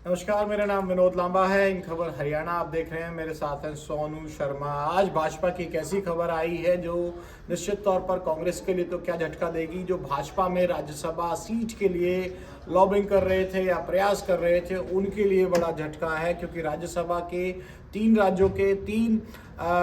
नमस्कार, मेरा नाम विनोद लांबा है। इन खबर हरियाणा आप देख रहे हैं। मेरे साथ हैं सोनू शर्मा। आज भाजपा की एक ऐसी खबर आई है जो निश्चित तौर पर कांग्रेस के लिए तो क्या झटका देगी। जो भाजपा में राज्यसभा सीट के लिए लॉबिंग कर रहे थे या प्रयास कर रहे थे, उनके लिए बड़ा झटका है, क्योंकि राज्यसभा के 3 राज्यों के 3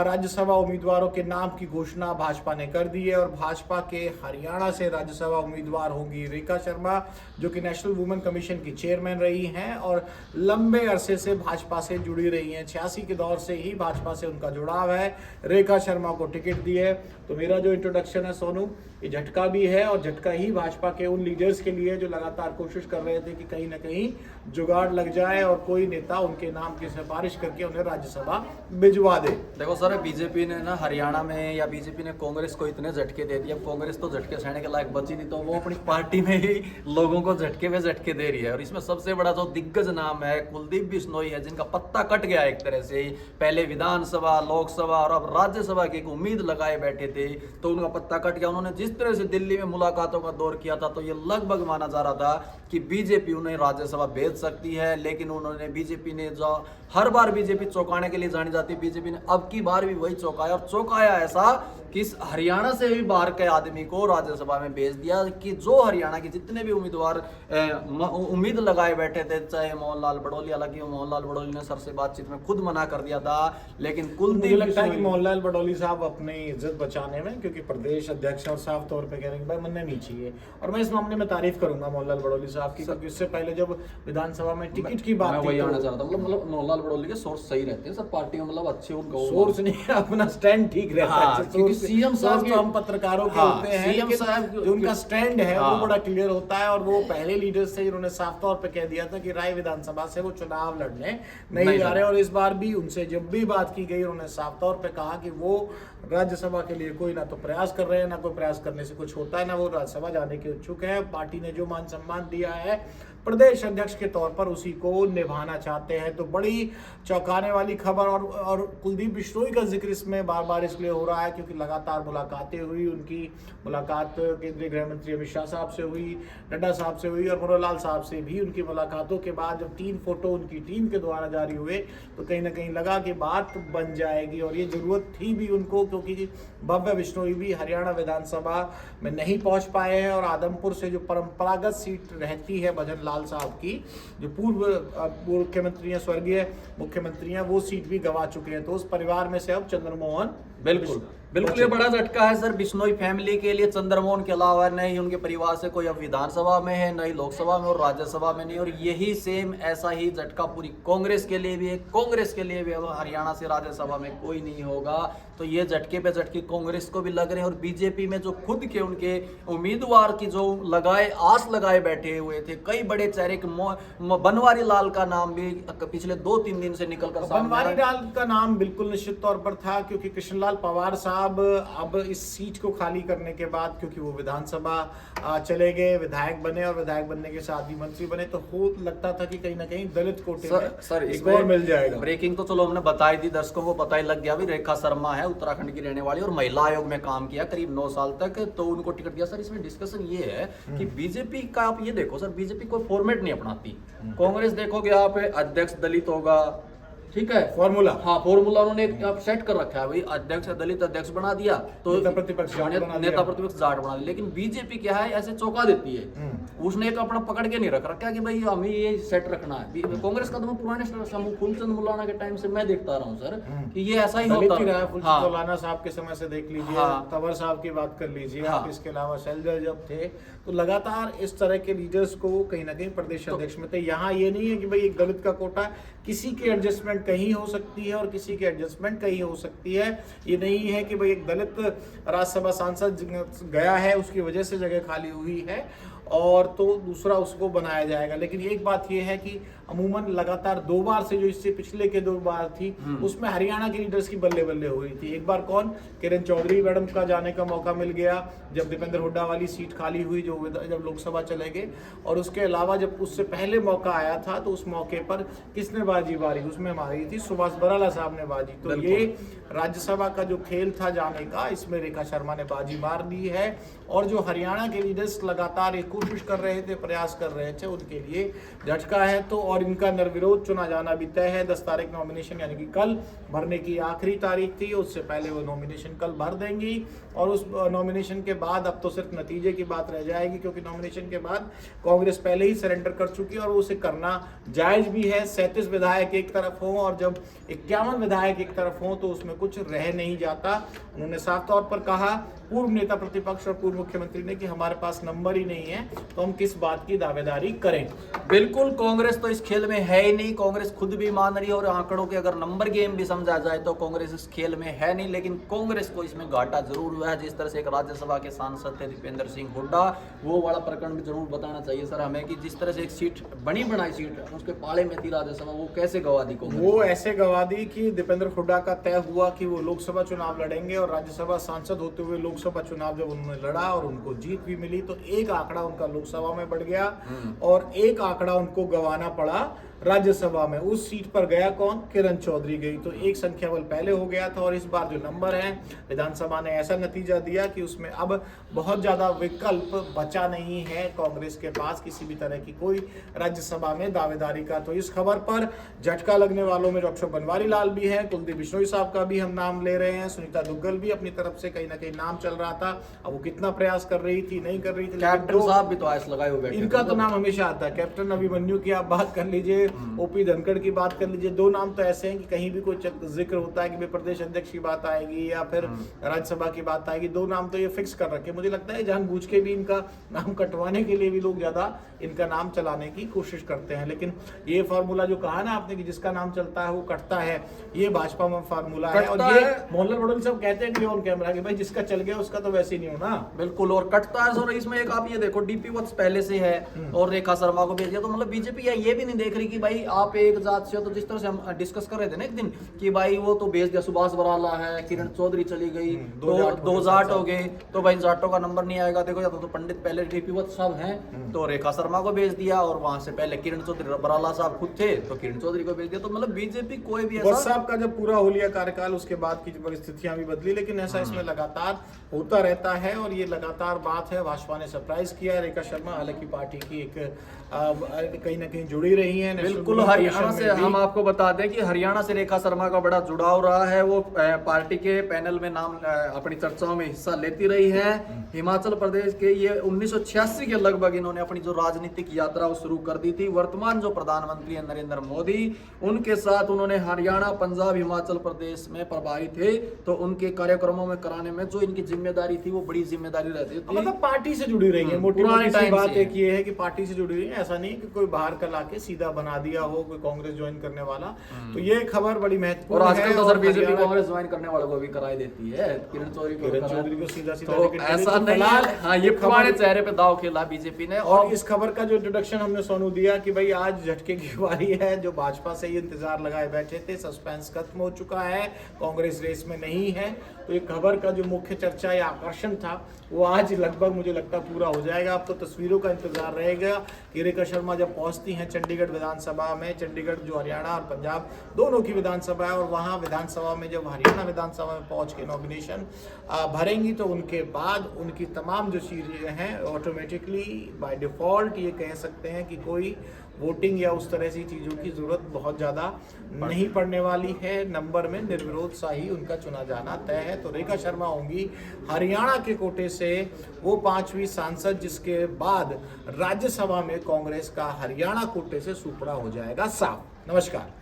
राज्यसभा उम्मीदवारों के नाम की घोषणा भाजपा ने कर दी है। और भाजपा के हरियाणा से राज्यसभा उम्मीदवार होंगी रेखा शर्मा, जो कि नेशनल वुमेन कमीशन की चेयरमैन रही हैं और लंबे अरसे से भाजपा से जुड़ी रही हैं। 86 के दौर से ही भाजपा से उनका जुड़ाव है। रेखा शर्मा को टिकट दी है। तो मेरा जो इंट्रोडक्शन है सोनू, ये झटका भी है, और झटका ही भाजपा के उन लीडर्स के लिए जो लगातार कोशिश कर रहे थे कि कहीं ना कहीं जुगाड़ लग जाए और कोई नेता उनके नाम की सिफारिश करके उन्हें राज्यसभा भिजवा दे। देखो सर, बीजेपी ने ना हरियाणा में या बीजेपी ने कांग्रेस को इतने झटके दे दिए। अब कांग्रेस तो झटके सहने के लायक बची नहीं, तो वो अपनी पार्टी में ही लोगों को झटके पे झटके दे रही है। और इसमें सबसे बड़ा जो दिग्गज नाम है कुलदीप बिश्नोई है, जिनका पत्ता कट गया एक तरह से। पहले विधानसभा, लोकसभा और अब राज्यसभा की एक उम्मीद लगाए बैठे थे, तो उनका पत्ता कट गया। उन्होंने जिस तरह से दिल्ली में मुलाकातों का दौर किया था, तो ये लगभग माना जा रहा था कि बीजेपी उन्हें राज्यसभा भेज सकती है। लेकिन उन्होंने बीजेपी ने जो हर बार बीजेपी चौंकाने के लिए जानी जाती है, बीजेपी ने अब की बार भी वही चौंकाया, और चौंकाया ऐसा कि इस हरियाणा से भी बाहर के आदमी को राज्यसभा में भेज दिया। कि जो हरियाणा के जितने भी उम्मीदवार उम्मीद लगाए बैठे थे, चाहे मोहनलाल बड़ौली, हालांकि मोहनलाल बड़ौली ने सर से बातचीत में खुद मना कर दिया था, लेकिन मुझे लगता है कि मोहनलाल बड़ौली साहब अपनी इज्जत बचाने में, क्योंकि प्रदेश अध्यक्ष और साफ तौर पे कह रहे हैं भाई मनने नहीं चाहिए, और मैं इस मामले में तारीफ करूंगा मोहनलाल बड़ौली साहब की, क्योंकि इससे पहले जब विधानसभा में टिकट की बात वही आना चाहता हूं। मतलब मोहनलाल बड़ौली के सोर्स सही रहते हैं सर, पार्टी में मतलब अच्छे उनका सोर्स नहीं, अपना स्टैंड ठीक रहता है। क्योंकि सीएम साहब तो हम पत्रकारों के होते हैं, सीएम साहब जो उनका स्टैंड है वो बड़ा क्लियर होता है। और वो पहले लीडर से जिन्होंने साफ तौर पे कह दिया था कि राय विधानसभा से वो चुनाव लड़ने नहीं जा रहे। और इस बार भी उनसे जब भी बात की गई, उन्होंने साफ तौर पे कहा कि वो राज्यसभा के लिए कोई ना तो प्रयास कर रहे हैं, ना कोई प्रयास करने से कुछ होता है, ना वो राज्यसभा जाने के इच्छुक है। पार्टी ने जो मान सम्मान दिया है प्रदेश अध्यक्ष के तौर पर, उसी को निभाना चाहते हैं। तो बड़ी चौंकाने वाली खबर। और कुलदीप बिश्नोई का जिक्र इसमें बार बार इसलिए हो रहा है क्योंकि लगातार मुलाकातें हुई। उनकी मुलाकात केंद्रीय गृह मंत्री अमित शाह साहब से हुई, नड्डा साहब से हुई, और मनोहर लाल साहब से भी। उनकी मुलाकातों के बाद जब 3 फोटो उनकी टीम के द्वारा जारी हुए, तो कहीं ना कहीं लगा कि बात बन जाएगी। और ये जरूरत थी भी उनको, क्योंकि भव्य बिश्नोई भी हरियाणा विधानसभा में नहीं पहुंच पाए हैं। और आदमपुर से जो परंपरागत सीट रहती है भजन लाल साहब की, जो पूर्व मुख्यमंत्री हैं, स्वर्गीय मुख्यमंत्री हैं, वो सीट भी गंवा चुके हैं। तो उस परिवार में से अब चंद्रमोहन बिल्कुल ये बड़ा झटका है सर बिश्नोई फैमिली के लिए। चंद्रमोहन के अलावा नहीं उनके परिवार से कोई अब विधानसभा में है, नहीं लोकसभा में और राज्यसभा में नहीं। और यही सेम ऐसा ही झटका पूरी कांग्रेस के लिए भी है। कांग्रेस के लिए भी अब हरियाणा से राज्यसभा में कोई नहीं होगा, तो ये झटके पे झटके कांग्रेस को भी लग रहे हैं। और बीजेपी में जो खुद के उनके उम्मीदवार की जो आस लगाए बैठे हुए थे कई बड़े चेहरे, बनवारी लाल का नाम भी पिछले 2-3 दिन से निकलकर बनवारी लाल का नाम बिल्कुल निश्चित तौर पर था, क्योंकि कृष्णलाल पवार साहब अब इस सीट को खाली करने के बाद, क्योंकि वो विधानसभा चले गए, विधायक बने, और विधायक बनने के साथ ही मंत्री बने, तो हो लगता था कि कहीं ना कहीं दलित कोटे में एक और मिल जाएगा। ब्रेकिंग तो चलो हमने बताई दी, दर्शकों को पता ही लग गया भी। रेखा शर्मा है, उत्तराखंड की रहने वाली, और महिला आयोग में काम किया करीब 9 साल तक, तो उनको टिकट दिया। सर इसमें डिस्कशन ये है कि बीजेपी का आप ये देखो सर, बीजेपी कोई फॉर्मेट नहीं अपनाती। कांग्रेस देखोगे आप, अध्यक्ष दलित होगा, ठीक है, फॉर्मूला, हाँ फॉर्मूला उन्होंने एक सेट कर रखा है भाई। अध्यक्ष दलित अध्यक्ष बना दिया तो नेता प्रतिपक्ष जाट बना दिया। लेकिन बीजेपी क्या है, ऐसे चौंका देती है। उसने एक अपना पकड़ के नहीं रख रखा कि भाई हमें ये सेट रखना है। कांग्रेस का तो मैं पुराने समूह फूलचंद मुलाना के टाइम से मैं देखता रहा हूँ सर कि ये ऐसा ही होता है। फूलचंद मुलाना साहब के समय से देख लीजिए, तंवर साहब की बात कर लीजिए आप, इसके अलावा शैलजा जब थे, तो लगातार इस तरह के लीडर्स को कहीं ना कहीं प्रदेश अध्यक्ष में थे। यहाँ ये नहीं है कि भाई एक दलित का कोटा, किसी की एडजस्टमेंट कहीं हो सकती है और किसी की एडजस्टमेंट कहीं हो सकती है। ये नहीं है कि भाई एक दलित राज्यसभा सांसद गया है उसकी वजह से जगह खाली हुई है और तो दूसरा उसको बनाया जाएगा। लेकिन एक बात यह है कि अमूमन लगातार 2 बार से, जो इससे पिछले के 2 बार थी, उसमें हरियाणा के लीडर्स की बल्ले बल्ले हुई थी। एक बार कौन, किरण चौधरी मैडम का जाने का मौका मिल गया जब दीपेंद्र हुड्डा वाली सीट खाली हुई, जो जब लोकसभा चले गए। और उसके अलावा जब उससे पहले मौका आया था, तो उस मौके पर किसने बाजी मारी, उसमें मारी थी सुभाष बराला साहब ने बाजी। तो ये राज्यसभा का जो खेल था जाने का, इसमें रेखा शर्मा ने बाजी मार दी है। और जो हरियाणा के लीडर्स लगातार एक कोशिश कर रहे थे, प्रयास कर रहे थे, उनके लिए झटका है। तो और और इनका निर्विरोध चुना जाना भी तय है। 10 तारीख नॉमिनेशन यानी कि कल भरने की आखिरी तारीख थी, उससे पहले वो नॉमिनेशन कल भर देंगी और उस नॉमिनेशन के बाद अब तो सिर्फ नतीजे की बात रह जाएगी, क्योंकि नॉमिनेशन के बाद कांग्रेस पहले ही सरेंडर कर चुकी है और उसे करना जायज भी है। 37 विधायक एक तरफ हों और जब 51 विधायक एक तरफ हों तो उसमें कुछ रह नहीं जाता। उन्होंने साफ तौर पर कहा पूर्व नेता प्रतिपक्ष और पूर्व मुख्यमंत्री ने कि हमारे पास नंबर ही नहीं है तो हम किस बात की दावेदारी करें। बिल्कुल, कांग्रेस तो इस खेल में है ही नहीं। कांग्रेस खुद भी मान रही है और आंकड़ों के अगर नंबर गेम भी समझा जाए तो कांग्रेस इस खेल में है नहीं। लेकिन कांग्रेस को इसमें घाटा जरूर हुआ है। जिस तरह से एक राज्यसभा के सांसद थे दीपेंद्र सिंह हुड्डा, वो वाला प्रकरण भी जरूर बताना चाहिए सर हमें कि जिस तरह से एक सीट बनी बनाई सीट उसके पाले में थी राज्यसभा, वो कैसे गवा दी कांग्रेस? वो ऐसे गवा दी कि दीपेंद्र हुड्डा का तय हुआ कि वो लोकसभा चुनाव लड़ेंगे और राज्यसभा सांसद होते हुए लोकसभा चुनाव जब उन्होंने लड़ा और उनको जीत भी मिली तो एक आंकड़ा उनका लोकसभा में बढ़ गया और एक आंकड़ा उनको गंवाना पड़ा राज्यसभा में। उस सीट पर गया कौन? किरण चौधरी गई, तो एक संख्या बल पहले हो गया था। और इस बार जो नंबर है विधानसभा ने ऐसा नतीजा दिया कि उसमें अब बहुत ज्यादा विकल्प बचा नहीं है कांग्रेस के पास किसी भी तरह की कोई राज्यसभा में दावेदारी का। तो इस खबर पर झटका लगने वालों में डॉक्टर बनवारी लाल भी है, कुलदीप बिश्नोई साहब का भी हम नाम ले रहे हैं, सुनीता दुग्गल भी अपनी तरफ से कहीं ना कहीं नाम चल रहा था। अब वो कितना प्रयास कर रही थी नहीं कर रही थी, कैप्टन साहब भी तो आस लगाए हुए बैठे, इनका तो नाम हमेशा आता है। कैप्टन अभिमन्यु की आप बात कर लीजिए, ओपी धनखड़ की बात कर लीजिए, दो नाम तो ऐसे हैं कि कहीं भी कोई जिक्र होता है कि प्रदेश अध्यक्ष की बात आएगी या फिर राज्यसभा की बात आएगी, दो नाम तो ये फिक्स कर रखे। मुझे लगता है जानबूझ के भी इनका नाम कटवाने के लिए भी लोग ज्यादा इनका नाम चलाने की कोशिश करते हैं। लेकिन ये फार्मूला जो कहा ना आपने कि जिसका नाम चलता है वो कटता है, ये भाजपा में फार्मूला है। और ये मोहनलाल वडोली साहब कहते हैं कि ऑन कैमरा कि भाई जिसका चल गया उसका तो वैसे ही नहीं होना। बिल्कुल, और कटता है सर। इसमें एक आप ये देखो डीपी वत्स पहले से है और रेखा शर्मा को भेज दिया, तो मतलब बीजेपी ये भी नहीं देख रही कि भाई आप एक जात से हो। तो जिस तरह से हम डिस्कस कर रहे थे ना एक दिन कि भाई वो तो भेज दिया, सुभाष बराला है, किरण चौधरी चली गई, दो जाट हो गए, तो भाई जाटों का नंबर नहीं आएगा। देखो या तो पंडित पहले डीपी वत्स साहब हैं तो रेखा शर्मा को भेज दिया और वहां से पहले किरण चौधरी बराला साहब खुद थे तो किरण चौधरी को भेज दिया। तो मतलब बीजेपी कोई भी ऐसा साहब का जब पूरा हो लिया कार्यकाल उसके बाद की परिस्थितियां भी बदली, लेकिन ऐसा इसमें लगातार होता रहता है और ये लगातार बात है। भाजपा ने सरप्राइज किया है रेखा शर्मा, हालांकि पार्टी की एक कहीं ना कहीं जुड़ी रही है। बिल्कुल, हरियाणा से हम आपको बता दें कि हरियाणा से रेखा शर्मा का बड़ा जुड़ाव रहा है। वो पार्टी के पैनल में नाम अपनी चर्चाओं में हिस्सा लेती रही है। हिमाचल प्रदेश के ये 1986 के लगभग इन्होंने अपनी जो राजनीतिक यात्रा वो शुरू कर दी थी। वर्तमान जो प्रधानमंत्री है नरेंद्र मोदी, उनके साथ उन्होंने हरियाणा, पंजाब, हिमाचल प्रदेश में प्रभारी थे, तो उनके कार्यक्रमों में कराने में जो इनकी जिम्मेदारी थी वो बड़ी जिम्मेदारी रहती थी। मतलब पार्टी से जुड़ी रही है। मोटी बात एक ये है कि पार्टी से जुड़ी रही है, ऐसा नहीं कि कोई बाहर का लाके सीधा बना दिया हो कोई कांग्रेस ज्वाइन करने वाला। तो ये खबर बड़ी महत्वपूर्ण है। और आजकल तो सर बीजेपी कांग्रेस ज्वाइन करने वालों को भी कराई देती है, किरण चौधरी को सीधा तो ऐसा नहीं है। हाँ, ये पुराने चेहरे पे दाव खेला बीजेपी ने। और इस खबर का जो इंट्रोडक्शन हमने सोनू दिया कि भाई आज झटके की बारी है। जो भाजपा से ये इंतजार लगाए बैठे थे, सस्पेंस खत्म हो चुका है, कांग्रेस रेस में नहीं है। तो ये खबर का जो मुख्य चर्चा या आकर्षण था वो आज लगभग मुझे लगता पूरा हो जाएगा। अब तो तस्वीरों का इंतजार रहेगा कि रेखा शर्मा जब पहुंचती हैं चंडीगढ़ विधानसभा में, चंडीगढ़ जो हरियाणा और पंजाब दोनों की विधानसभा है, और वहां विधानसभा में जब हरियाणा विधानसभा में पहुंच के नॉमिनेशन भरेंगी तो उनके बाद उनकी तमाम जो चीजें हैं ऑटोमेटिकली बाय डिफॉल्ट ये कह सकते हैं कि कोई वोटिंग या उस तरह की चीज़ों की जरूरत बहुत ज़्यादा नहीं पड़ने वाली है। नंबर में निर्विरोध सा ही उनका चुना जाना तय है। तो रेखा शर्मा होंगी हरियाणा के कोटे से वो 5वीं सांसद जिसके बाद राज्यसभा में कांग्रेस का हरियाणा कोटे से सुपड़ा हो जाएगा साफ। नमस्कार।